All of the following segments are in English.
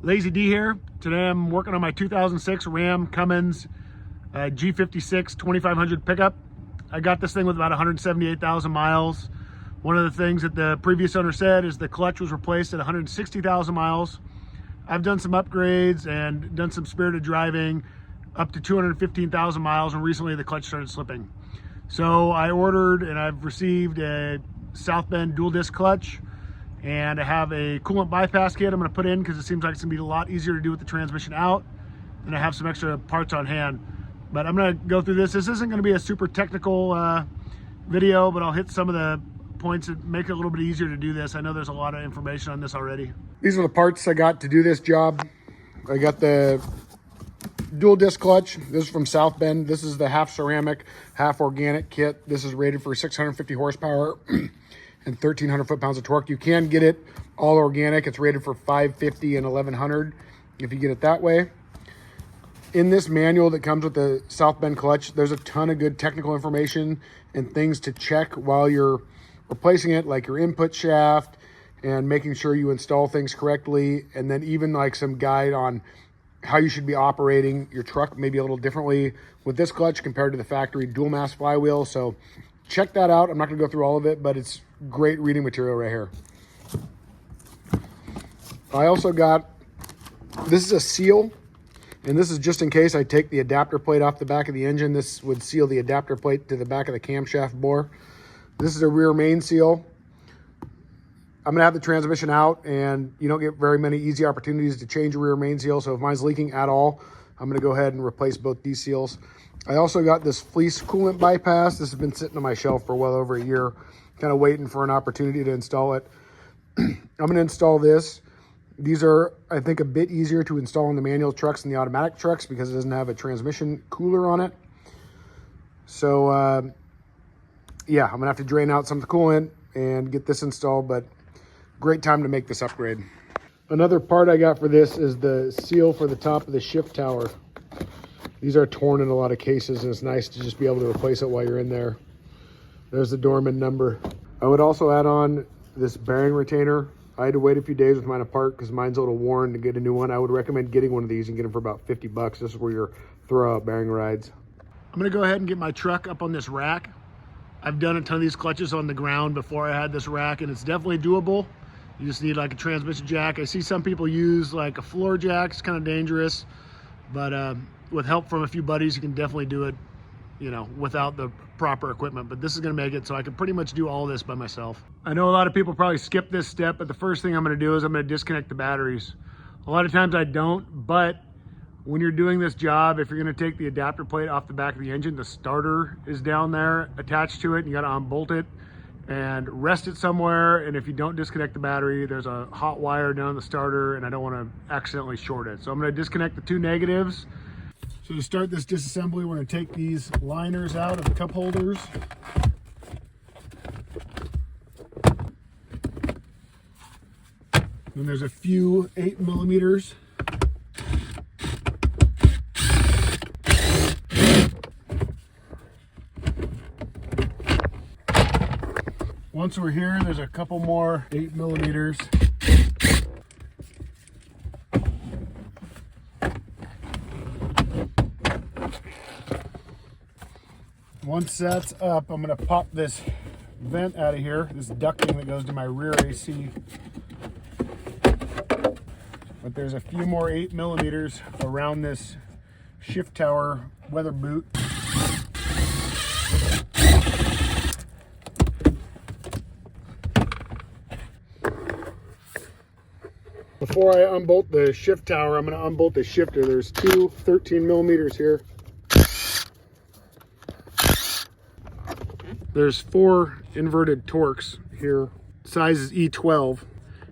Lazy D here. Today I'm working on my 2006 Ram Cummins G56 2500 pickup. I got this thing with about 178,000 miles. One of the things that the previous owner said is the clutch was replaced at 160,000 miles. I've done some upgrades and done some spirited driving up to 215,000 miles, and recently the clutch started slipping. So I ordered and I've received a South Bend dual disc clutch, and I have a coolant bypass kit I'm going to put in because it seems like it's going to be a lot easier to do with the transmission out, and I have some extra parts on hand. But I'm going to go through this. This isn't going to be a super technical video, but I'll hit some of the points that make it a little bit easier to do this. I know there's a lot of information on this already. These are the parts I got to do this job. I got the dual disc clutch. This is from South Bend. This is the half ceramic, half organic kit. This is rated for 650 horsepower and 1,300 foot-pounds of torque. You can get it all organic. It's rated for 550 and 1,100 if you get it that way. In this manual that comes with the South Bend clutch, there's a ton of good technical information and things to check while you're replacing it, like your input shaft and making sure you install things correctly, and then even like some guide on how you should be operating your truck maybe a little differently with this clutch compared to the factory dual mass flywheel. So check that out. I'm not going to go through all of it, but it's great reading material right here. I also got, this is a seal, and this is just in case I take the adapter plate off the back of the engine. This would seal the adapter plate to the back of the camshaft bore. This is a rear main seal. I'm gonna have the transmission out, and you don't get very many easy opportunities to change a rear main seal. So if mine's leaking at all, I'm gonna go ahead and replace both these seals. I also got this Fleece coolant bypass. This has been sitting on my shelf for well over a year, kind of waiting for an opportunity to install it. I'm gonna install this. These are, I think, a bit easier to install in the manual trucks than the automatic trucks because it doesn't have a transmission cooler on it. So yeah, I'm gonna have to drain out some of the coolant and get this installed, but great time to make this upgrade. Another part I got for this is the seal for the top of the shift tower. These are torn in a lot of cases, and it's nice to just be able to replace it while you're in there. There's the Dorman number. I would also add on this bearing retainer. I had to wait a few days with mine apart because mine's a little worn to get a new one. I would recommend getting one of these and get them for about 50 bucks. This is where your throw-out bearing rides. I'm gonna go ahead and get my truck up on this rack. I've done a ton of these clutches on the ground before I had this rack, and it's definitely doable. You just need like a transmission jack. I see some people use like a floor jack. It's kind of dangerous, but with help from a few buddies, you can definitely do it, you know, without the proper equipment. But this is gonna make it so I can pretty much do all this by myself. I know a lot of people probably skip this step, but the first thing I'm gonna do is I'm gonna disconnect the batteries. A lot of times I don't, but when you're doing this job, if you're gonna take the adapter plate off the back of the engine, the starter is down there attached to it, and you gotta unbolt it and rest it somewhere. And if you don't disconnect the battery, there's a hot wire down the starter, and I don't wanna accidentally short it. So I'm gonna disconnect the two negatives. So to start this disassembly, we're gonna take these liners out of the cup holders. And there's a few 8mm. Once we're here, there's a couple more 8mm. Once that's up, I'm gonna pop this vent out of here, this ducting that goes to my rear AC. But there's a few more 8mm around this shift tower weather boot. Before I unbolt the shift tower, I'm going to unbolt the shifter. There's two 13mm here. There's 4 inverted torques here. Size is E12.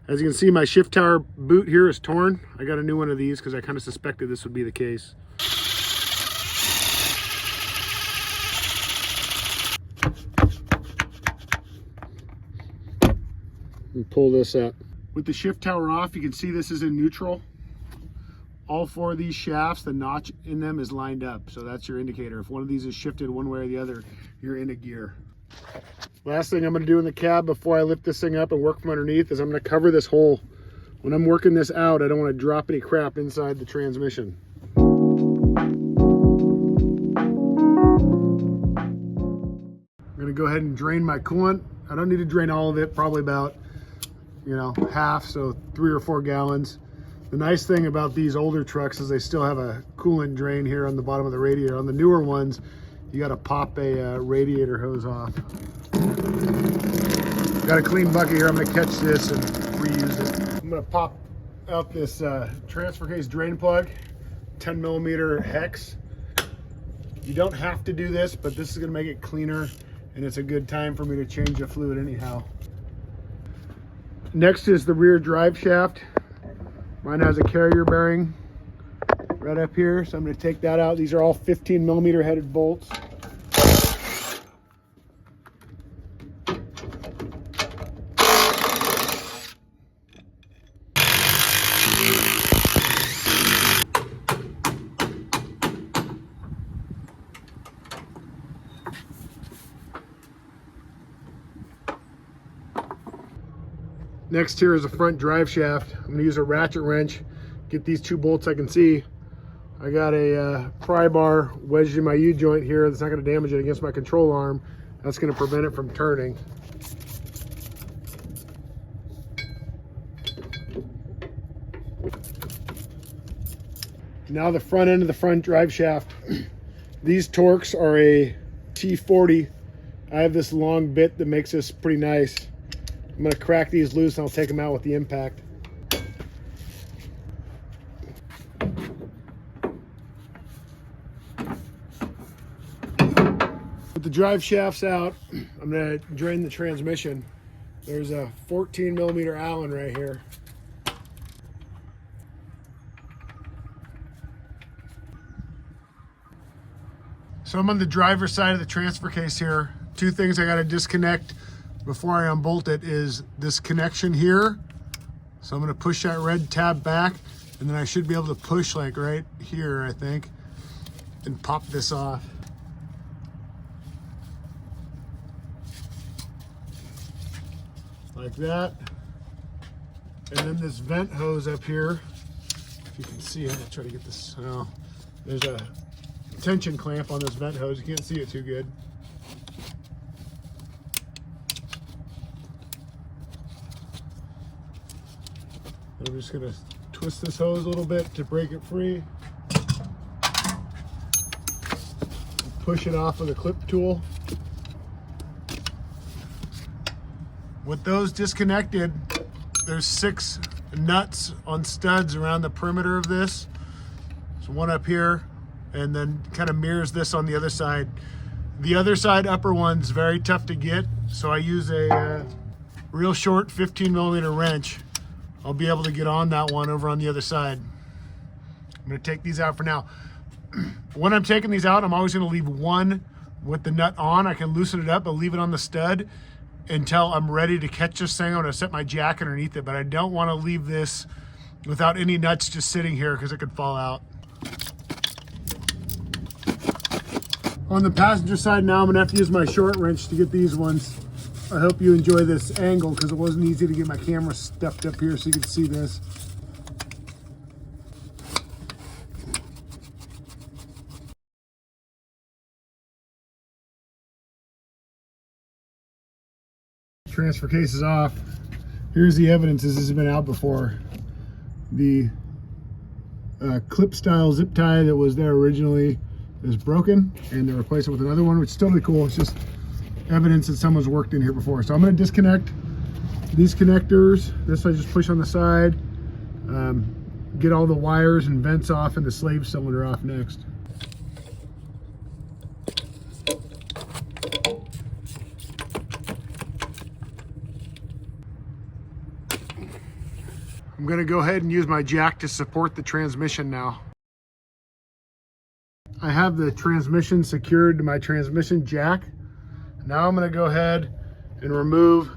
As you can see, my shift tower boot here is torn. I got a new one of these because I kind of suspected this would be the case. And pull this up. With the shift tower off, you can see this is in neutral. All 4 of these shafts, the notch in them is lined up. So that's your indicator. If one of these is shifted one way or the other, you're in a gear. Last thing I'm gonna do in the cab before I lift this thing up and work from underneath is I'm gonna cover this hole when I'm working this out, I don't want to drop any crap inside the transmission. I'm gonna go ahead and drain my coolant. I don't need to drain all of it, probably about, you know, half, so 3 or 4 gallons. The nice thing about these older trucks is they still have a coolant drain here on the bottom of the radiator. On the newer ones, you gotta pop a radiator hose off. Got a clean bucket here. I'm gonna catch this and reuse it. I'm gonna pop out this transfer case drain plug, 10 millimeter hex. You don't have to do this, but this is gonna make it cleaner, and it's a good time for me to change the fluid anyhow. Next is the rear drive shaft. Mine has a carrier bearing right up here, so I'm going to take that out. These are all 15 millimeter headed bolts. Next here is a front drive shaft. I'm going to use a ratchet wrench, get these 2 bolts I can see. I got a pry bar wedged in my U-joint here that's not going to damage it against my control arm. That's going to prevent it from turning. Now the front end of the front drive shaft. These Torx are a T40. I have this long bit that makes this pretty nice. I'm going to crack these loose and I'll take them out with the impact. With the drive shafts out, I'm going to drain the transmission. There's a 14 millimeter Allen right here. So I'm on the driver's side of the transfer case here. 2 things I got to disconnect before I unbolt it is this connection here. So I'm going to push that red tab back, and then I should be able to push like right here, I think, and pop this off. Like that. And then this vent hose up here, if you can see it, I'll try to get this. Oh, there's a tension clamp on this vent hose. You can't see it too good. I'm just going to twist this hose a little bit to break it free. Push it off with a clip tool. With those disconnected, there's 6 nuts on studs around the perimeter of this. So one up here, and then kind of mirrors this on the other side. The other side upper one's very tough to get, so I use a real short 15 millimeter wrench. I'll be able to get on that one over on the other side. I'm going to take these out for now. When I'm taking these out, I'm always going to leave one with the nut on. I can loosen it up, but leave it on the stud until I'm ready to catch this thing. I'm going to set my jack underneath it, but I don't want to leave this without any nuts just sitting here because it could fall out. On the passenger side now, I'm going to have to use my short wrench to get these ones. I hope you enjoy this angle because it wasn't easy to get my camera stepped up here so you could see this. Transfer case is off. Here's the evidence this has been out before. The clip style zip tie that was there originally is broken, and they replaced it with another one, which is totally cool. It's just evidence that someone's worked in here before. So I'm going to disconnect these connectors. This I just push on the side, get all the wires and vents off, and the slave cylinder off next. I'm going to go ahead and use my jack to support the transmission now. I have the transmission secured to my transmission jack. Now I'm going to go ahead and remove,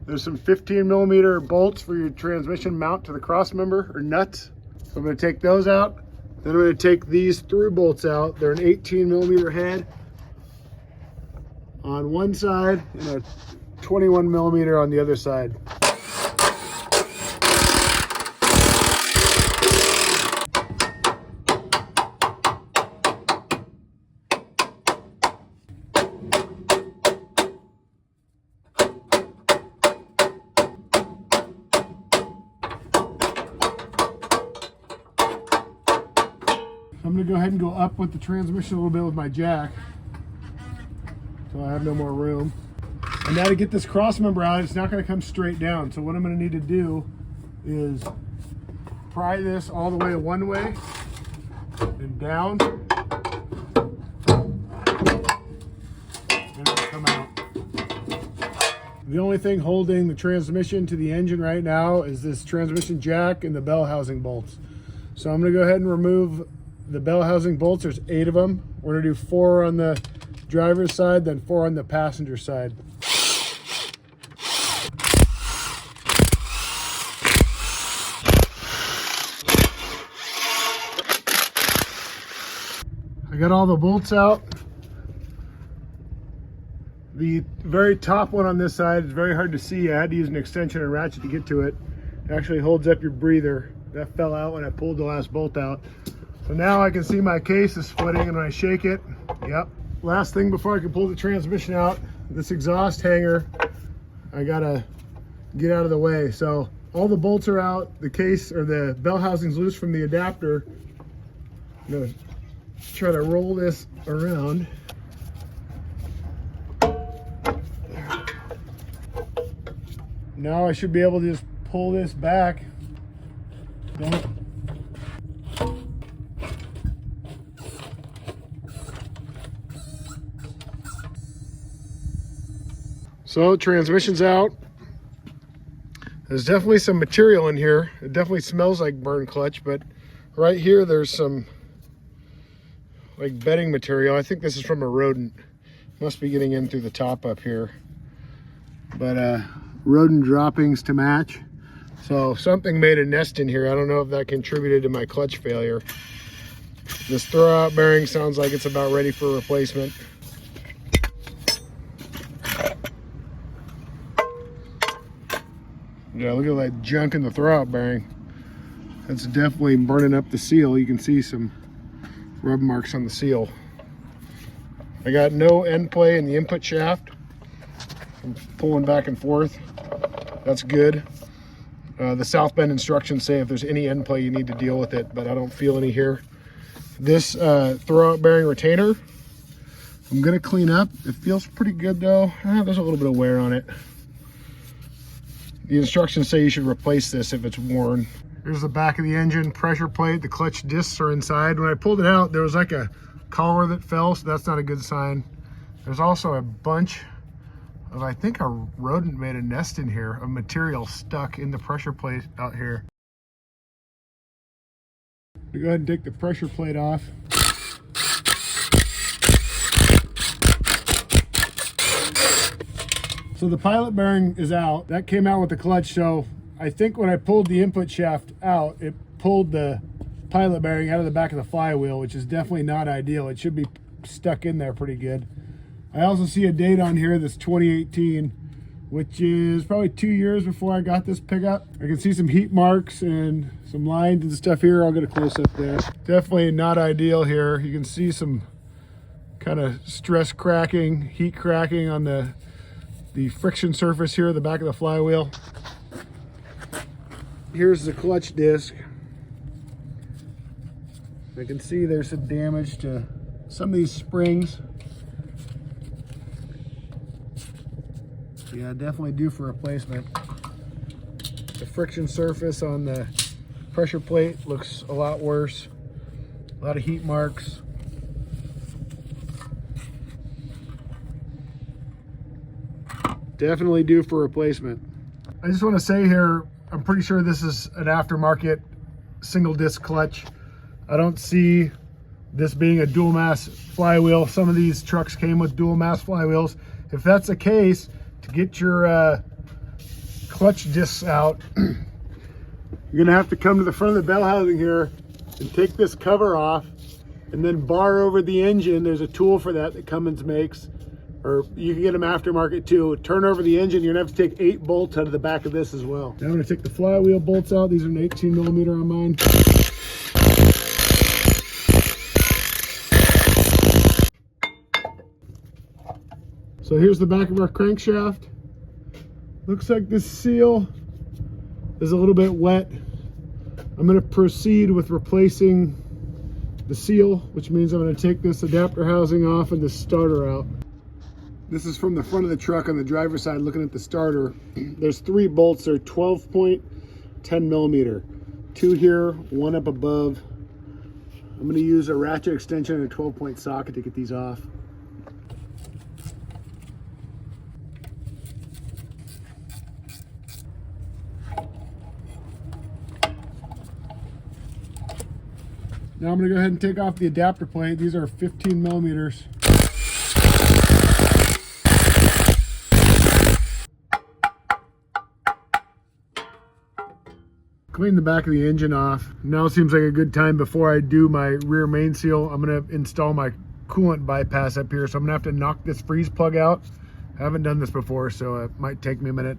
there's some 15 millimeter bolts for your transmission mount to the cross member, or nuts. So I'm going to take those out. Then I'm going to take these through bolts out. They're an 18 millimeter head on one side and a 21 millimeter on the other side. I'm gonna go ahead and go up with the transmission a little bit with my jack until I have no more room. And now to get this cross member out, it's not gonna come straight down. So what I'm gonna need to do is pry this all the way one way and down, and it'll come out. The only thing holding the transmission to the engine right now is this transmission jack and the bell housing bolts. So I'm gonna go ahead and remove the bell housing bolts. There's 8 of them. We're gonna do 4 on the driver's side, then 4 on the passenger side. I got all the bolts out. The very top one on this side is very hard to see. I had to use an extension and ratchet to get to it. It actually holds up your breather. That fell out when I pulled the last bolt out. So now I can see my case is splitting, and when I shake it, yep. Last thing before I can pull the transmission out, this exhaust hanger, I gotta get out of the way. So all the bolts are out, the case or the bell housing's loose from the adapter. I'm gonna try to roll this around. Now I should be able to just pull this back. So transmission's out. There's definitely some material in here. It definitely smells like burn clutch, but right here there's some like bedding material. I think this is from a rodent. Must be getting in through the top up here. But rodent droppings to match. So something made a nest in here. I don't know if that contributed to my clutch failure. This throwout bearing sounds like it's about ready for replacement. Yeah, look at that junk in the throwout bearing. That's definitely burning up the seal. You can see some rub marks on the seal. I got no end play in the input shaft. I'm pulling back and forth. That's good. The South Bend instructions say if there's any end play, you need to deal with it, but I don't feel any here. This throwout bearing retainer, I'm gonna clean up. It feels pretty good though. There's a little bit of wear on it. The instructions say you should replace this if it's worn. Here's the back of the engine, pressure plate. The clutch discs are inside. When I pulled it out, there was like a collar that fell, so that's not a good sign. There's also a bunch of, I think a rodent made a nest in here, of material stuck in the pressure plate out here. Go ahead and take the pressure plate off. So the pilot bearing is out. That came out with the clutch, so I think when I pulled the input shaft out, it pulled the pilot bearing out of the back of the flywheel, which is definitely not ideal. It should be stuck in there pretty good. I also see a date on here that's 2018, which is probably 2 years before I got this pickup. I can see some heat marks and some lines and stuff here. I'll get a close up there. Definitely not ideal here. You can see some kind of stress cracking, heat cracking on the friction surface here at the back of the flywheel. Here's the clutch disc. I can see there's some damage to some of these springs. Yeah, definitely due for replacement. The friction surface on the pressure plate looks a lot worse. A lot of heat marks. Definitely due for replacement. I just want to say here, I'm pretty sure this is an aftermarket single disc clutch. I don't see this being a dual mass flywheel. Some of these trucks came with dual mass flywheels. If that's the case, to get your clutch discs out, you're gonna have to come to the front of the bell housing here and take this cover off and then bar over the engine. There's a tool for that that Cummins makes, or you can get them aftermarket too. Turn over the engine, you're gonna have to take 8 bolts out of the back of this as well. Now I'm gonna take the flywheel bolts out. These are an 18mm on mine. So here's the back of our crankshaft. Looks like this seal is a little bit wet. I'm gonna proceed with replacing the seal, which means I'm going to take this adapter housing off and the starter out. This is from the front of the truck on the driver's side looking at the starter. There's 3 bolts. They're 12 point, 10 millimeter. 2 here, 1 up above. I'm going to use a ratchet extension and a 12 point socket to get these off. Now I'm going to go ahead and take off the adapter plate. These are 15 millimeters. Clean the back of the engine off. Now seems like a good time before I do my rear main seal. I'm going to install my coolant bypass up here. So I'm going to have to knock this freeze plug out. I haven't done this before, so it might take me a minute.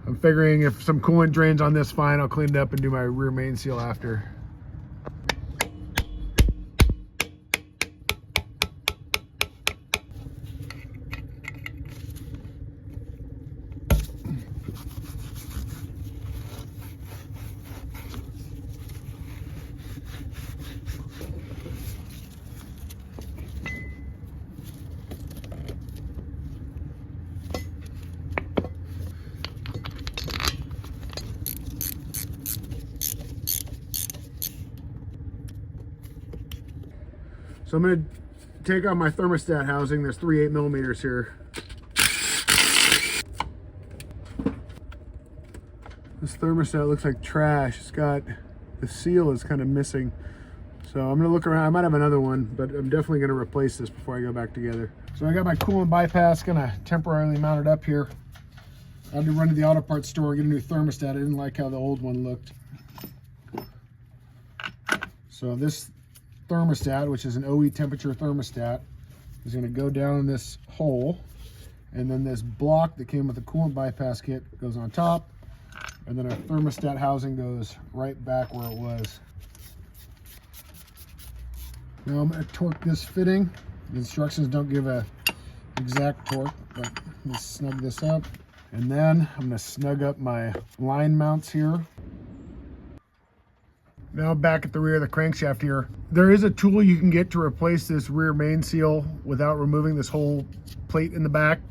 I'm figuring if some coolant drains on this, fine. I'll clean it up and do my rear main seal after. So I'm going to take out my thermostat housing. There's 3 8 millimeters here. This thermostat looks like trash. It's got, the seal is kind of missing. So I'm going to look around. I might have another one, but I'm definitely going to replace this before I go back together. So I got my coolant bypass, going to temporarily mount it up here. I had to run to the auto parts store, get a new thermostat. I didn't like how the old one looked. So this thermostat, which is an OE temperature thermostat, is going to go down in this hole, and then this block that came with the coolant bypass kit goes on top, and then our thermostat housing goes right back where it was. Now I'm going to torque this fitting. The instructions don't give a exact torque, but let's snug this up, and then I'm going to snug up my line mounts here. Now back at the rear of the crankshaft here, there is a tool you can get to replace this rear main seal without removing this whole plate in the back.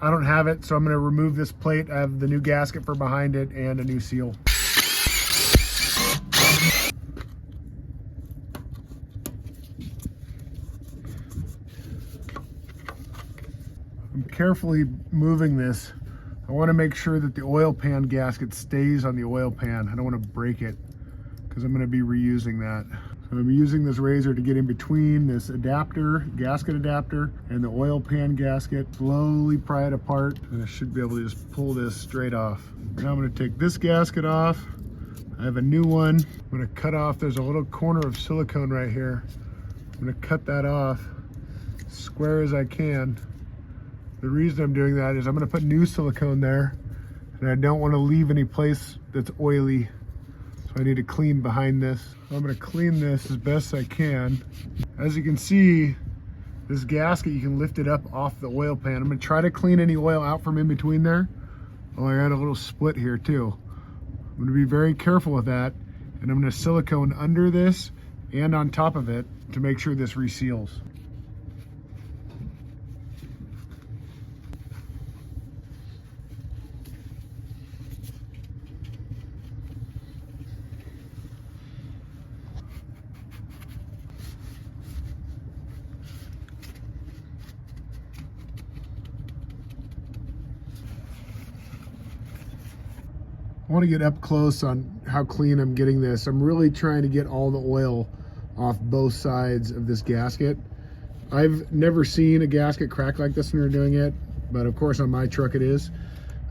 I don't have it, so I'm going to remove this plate. I have the new gasket for behind it and a new seal. I'm carefully moving this. I want to make sure that the oil pan gasket stays on the oil pan. I don't want to break it, because I'm going to be reusing that. So I'm using this razor to get in between this adapter, gasket adapter, and the oil pan gasket. Slowly pry it apart, and I should be able to just pull this straight off. Now I'm going to take this gasket off. I have a new one. I'm going to cut off, there's a little corner of silicone right here. I'm going to cut that off as square as I can. The reason I'm doing that is I'm going to put new silicone there, and I don't want to leave any place that's oily. So I need to clean behind this. I'm going to clean this as best I can. As you can see, this gasket, you can lift it up off the oil pan. I'm going to try to clean any oil out from in between there. Oh, I got a little split here too. I'm going to be very careful with that. And I'm going to silicone under this and on top of it to make sure this reseals. I want to get up close on how clean I'm getting this. I'm really trying to get all the oil off both sides of this gasket. I've never seen a gasket crack like this when you're doing it, but of course on my truck it is.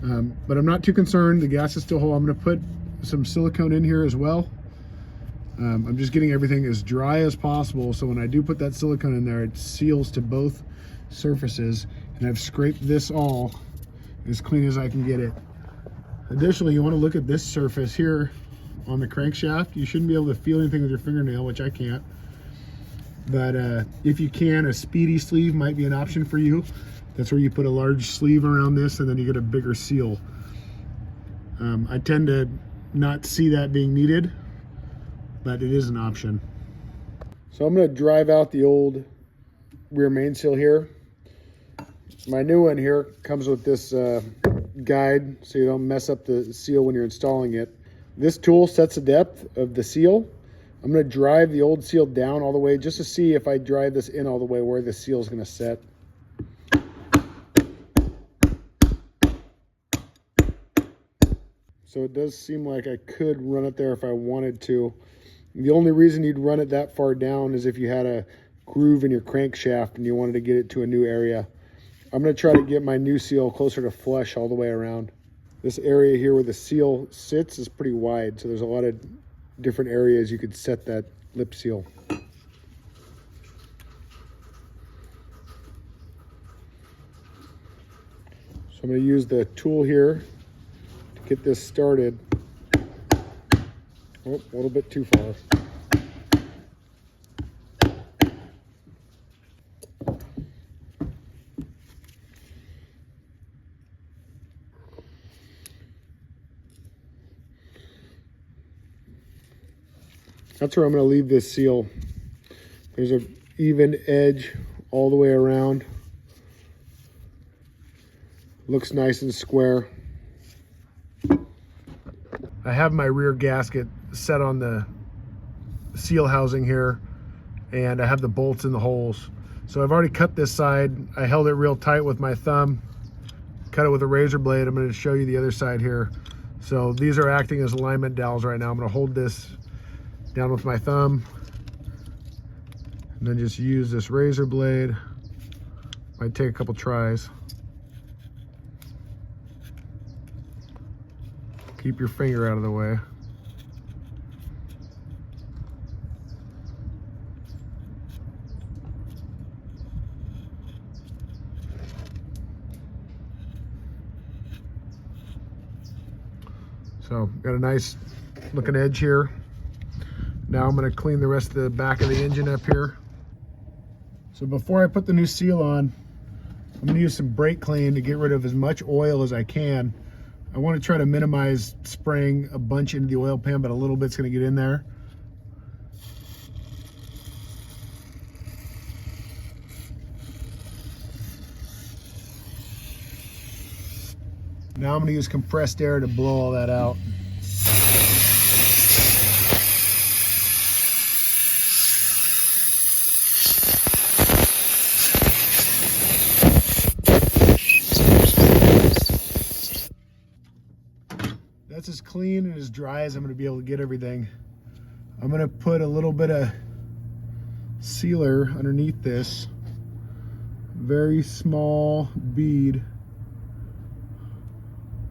But I'm not too concerned. The gasket's still whole. I'm going to put some silicone in here as well. I'm just getting everything as dry as possible, so when I do put that silicone in there, it seals to both surfaces, and I've scraped this all as clean as I can get it. Additionally, you want to look at this surface here on the crankshaft. You shouldn't be able to feel anything with your fingernail, which I can't. But if you can, a speedy sleeve might be an option for you. That's where you put a large sleeve around this and then you get a bigger seal. I tend to not see that being needed, but it is an option. So I'm going to drive out the old rear main seal here. My new one here comes with this guide so you don't mess up the seal when you're installing it. This tool sets the depth of the seal. I'm going to drive the old seal down all the way just to see if I drive this in all the way where the seal is going to set. So it does seem like I could run it there if I wanted to. The only reason you'd run it that far down is if you had a groove in your crankshaft and you wanted to get it to a new area. I'm going to try to get my new seal closer to flush all the way around. This area here where the seal sits is pretty wide, so there's a lot of different areas you could set that lip seal. So I'm going to use the tool here to get this started. Oh, a little bit too far. That's where I'm going to leave this seal. There's an even edge all the way around. Looks nice and square. I have my rear gasket set on the seal housing here, and I have the bolts in the holes. So I've already cut this side. I held it real tight with my thumb, cut it with a razor blade. I'm going to show you the other side here. So these are acting as alignment dowels right now. I'm going to hold this down with my thumb and then just use this razor blade. Might take a couple tries. Keep your finger out of the way. So got a nice looking edge here. Now I'm going to clean the rest of the back of the engine up here. So before I put the new seal on, I'm going to use some brake clean to get rid of as much oil as I can. I want to try to minimize spraying a bunch into the oil pan, but a little bit's going to get in there. Now I'm going to use compressed air to blow all that out. That's as clean and as dry as I'm going to be able to get everything. I'm going to put a little bit of sealer underneath this. Very small bead.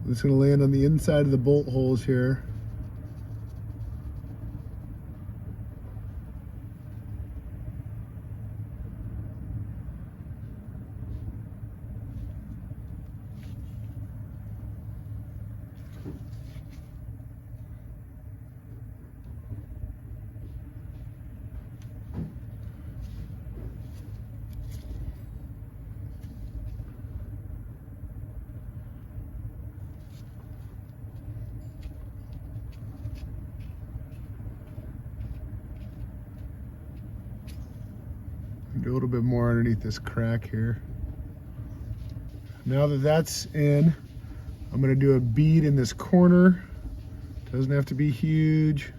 It's going to land on the inside of the bolt holes here. Do a little bit more underneath this crack here. Now that that's in, I'm going to do a bead in this corner. Doesn't have to be huge.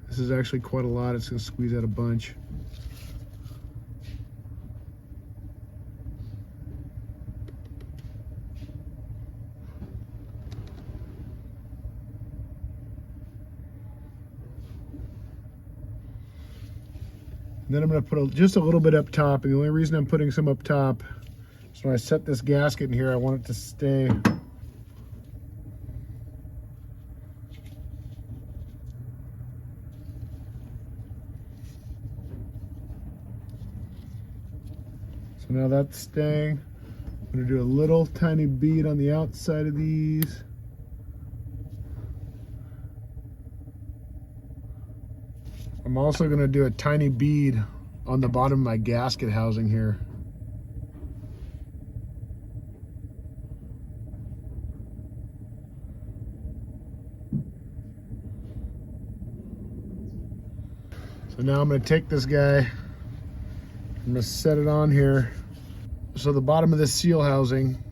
This is actually quite a lot. It's going to squeeze out a bunch. And then I'm going to put just a little bit up top, and the only reason I'm putting some up top is when I set this gasket in here, I want it to stay. So now that's staying. I'm going to do a little tiny bead on the outside of these. I'm also going to do a tiny bead on the bottom of my gasket housing here. So now I'm going to take this guy, I'm going to set it on here. So the bottom of this seal housing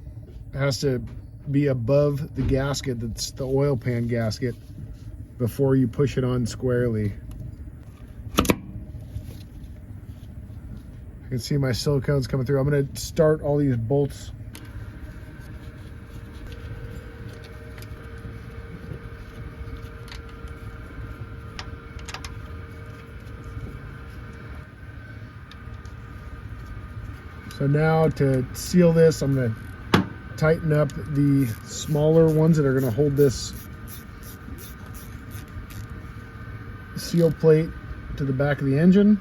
has to be above the gasket, that's the oil pan gasket, before you push it on squarely. You can see my silicone's coming through. I'm going to start all these bolts. So now to seal this, I'm going to tighten up the smaller ones that are going to hold this seal plate to the back of the engine.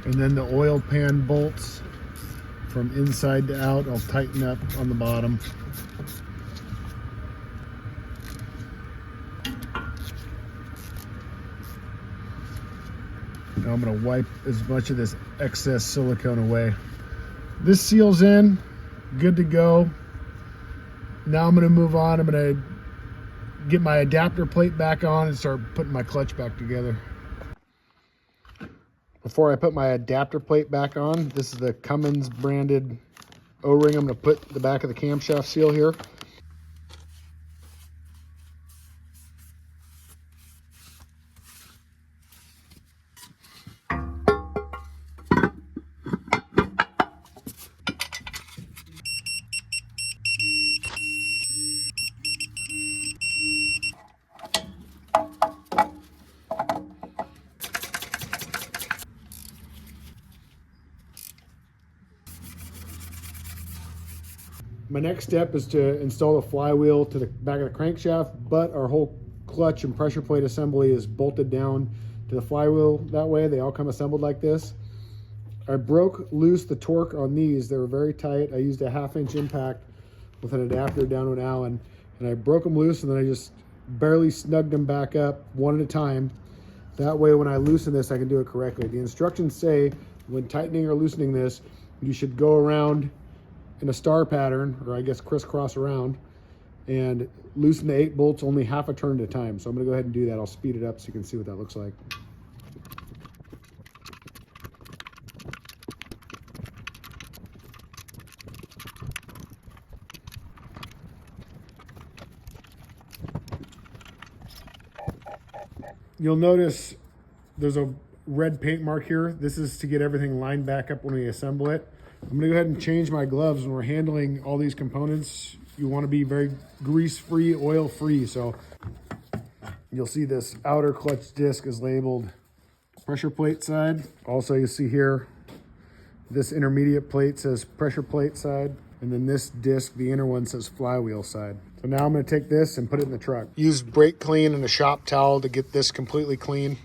And then the oil pan bolts from inside to out, I'll tighten up on the bottom. Now I'm going to wipe as much of this excess silicone away. This seal's in, good to go. Now I'm going to move on. I'm going to get my adapter plate back on and start putting my clutch back together. Before I put my adapter plate back on, this is the Cummins branded O-ring. I'm going to put the back of the camshaft seal here. My next step is to install the flywheel to the back of the crankshaft, but our whole clutch and pressure plate assembly is bolted down to the flywheel that way. They all come assembled like this. I broke loose the torque on these. They were very tight. I used a 1/2 inch impact with an adapter down to an Allen, and I broke them loose, and then I just barely snugged them back up one at a time. That way when I loosen this, I can do it correctly. The instructions say when tightening or loosening this, you should go around in a star pattern, or I guess crisscross around, and loosen the 8 bolts only half a turn at a time. So I'm going to go ahead and do that. I'll speed it up so you can see what that looks like. You'll notice there's a red paint mark here. This is to get everything lined back up when we assemble it. I'm gonna go ahead and change my gloves. When we're handling all these components, you wanna be very grease-free, oil-free. So you'll see this outer clutch disc is labeled pressure plate side. Also, you see here, this intermediate plate says pressure plate side. And then this disc, the inner one, says flywheel side. So now I'm gonna take this and put it in the truck. Use brake clean and a shop towel to get this completely clean.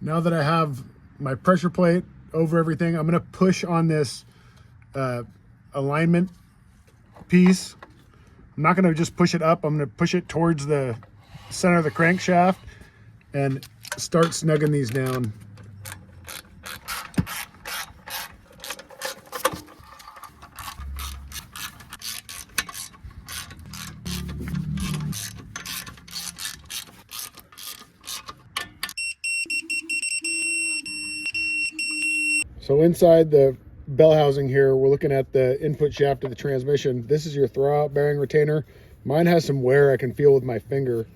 Now that I have my pressure plate over everything, I'm gonna push on this alignment piece. I'm not gonna just push it up, I'm gonna push it towards the center of the crankshaft and start snugging these down. So inside the bell housing here, we're looking at the input shaft of the transmission. This is your throwout bearing retainer. Mine has some wear I can feel with my finger.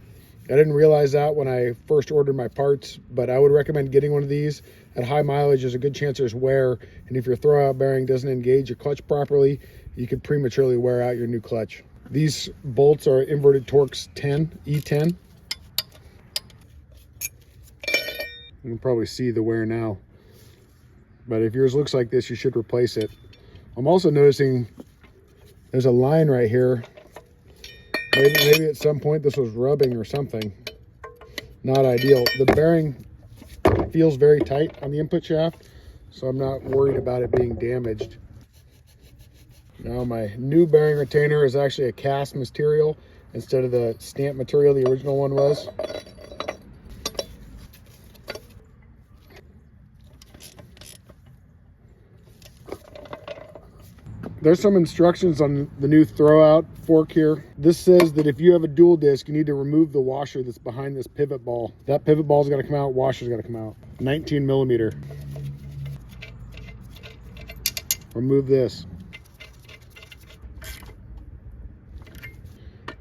I didn't realize that when I first ordered my parts, but I would recommend getting one of these. At high mileage, there's a good chance there's wear, and if your throwout bearing doesn't engage your clutch properly, you could prematurely wear out your new clutch. These bolts are inverted Torx 10, E10. You can probably see the wear now. But if yours looks like this, you should replace it. I'm also noticing There's a line right here. Maybe at some point this was rubbing or something. Not ideal. The bearing feels very tight on the input shaft, so I'm not worried about it being damaged. Now my new bearing retainer is actually a cast material instead of the stamp material the original one was. There's some instructions on the new throwout fork here. This says that if you have a dual disc, you need to remove the washer that's behind this pivot ball. That pivot ball's got to come out, washer's got to come out. 19 millimeter. Remove this.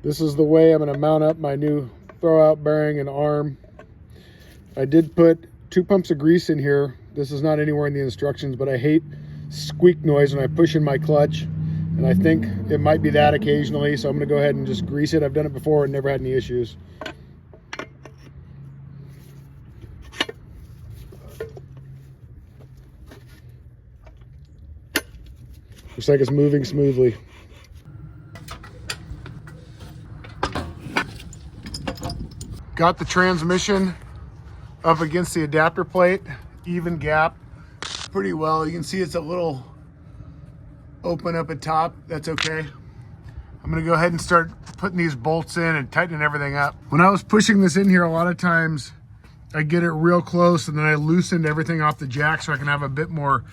This is the way I'm going to mount up my new throwout bearing and arm. I did put 2 pumps of grease in here. This is not anywhere in the instructions, but I hate squeak noise when I push in my clutch, and I think it might be that occasionally, so I'm going to go ahead and just grease it. I've done it before and never had any issues. Looks like it's moving smoothly. Got the transmission up against the adapter plate, even gap pretty well. You can see it's a little open up at top. That's okay. I'm gonna go ahead and start putting these bolts in and tightening everything up. When I was pushing this in here, a lot of times I get it real close and then I loosened everything off the jack so I can have a bit more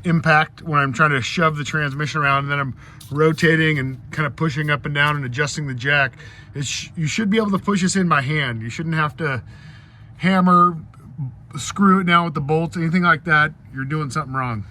impact when I'm trying to shove the transmission around, and then I'm rotating and kind of pushing up and down and adjusting the jack. You should be able to push this in by hand. You shouldn't have to hammer, screw it down with the bolts, anything like that. You're doing something wrong.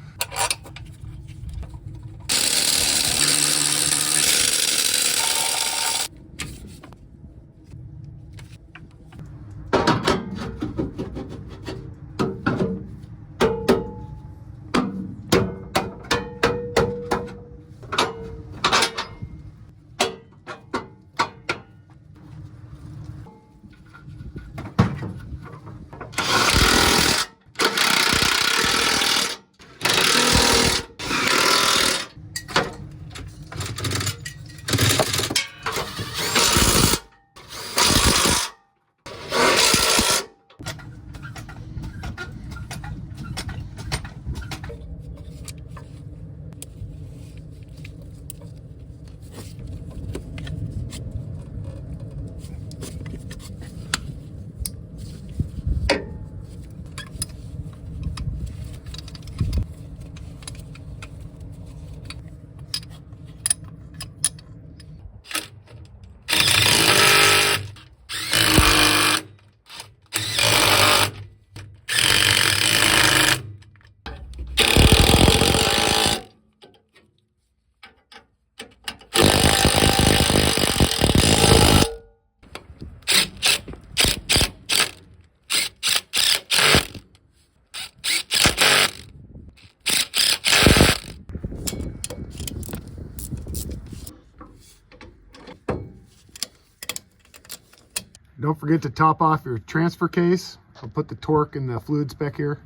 Don't forget to top off your transfer case. I'll put the torque and the fluid spec here.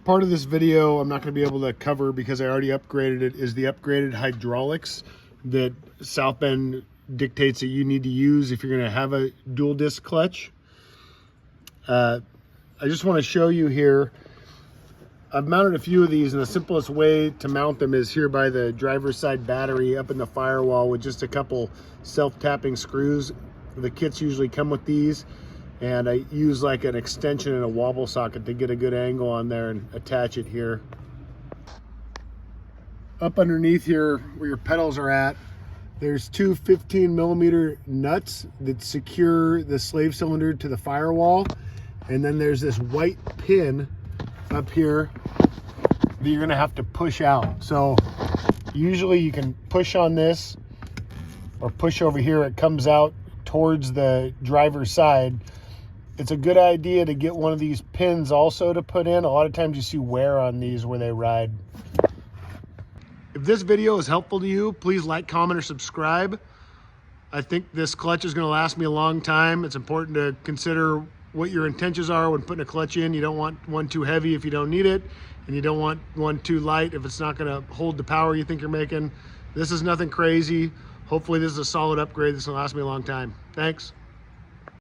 Part of this video I'm not going to be able to cover because I already upgraded it, is the upgraded hydraulics that South Bend dictates that you need to use if you're going to have a dual disc clutch. I just want to show you here, I've mounted a few of these, and the simplest way to mount them is here by the driver's side battery up in the firewall with just a couple self-tapping screws. The kits usually come with these, and I use like an extension and a wobble socket to get a good angle on there and attach it here. Up underneath here where your pedals are at, there's two 15mm nuts that secure the slave cylinder to the firewall, and then there's this white pin up here that you're gonna have to push out. So usually you can push on this or push over here, it comes out towards the driver's side. It's a good idea to get one of these pins also to put in. A lot of times you see wear on these where they ride. If this video is helpful to you, please like, comment, or subscribe. I think this clutch is going to last me a long time. It's important to consider what your intentions are when putting a clutch in. You don't want one too heavy if you don't need it, and you don't want one too light if it's not going to hold the power you think you're making. This is nothing crazy. Hopefully this is a solid upgrade that's going to last me a long time. Thanks.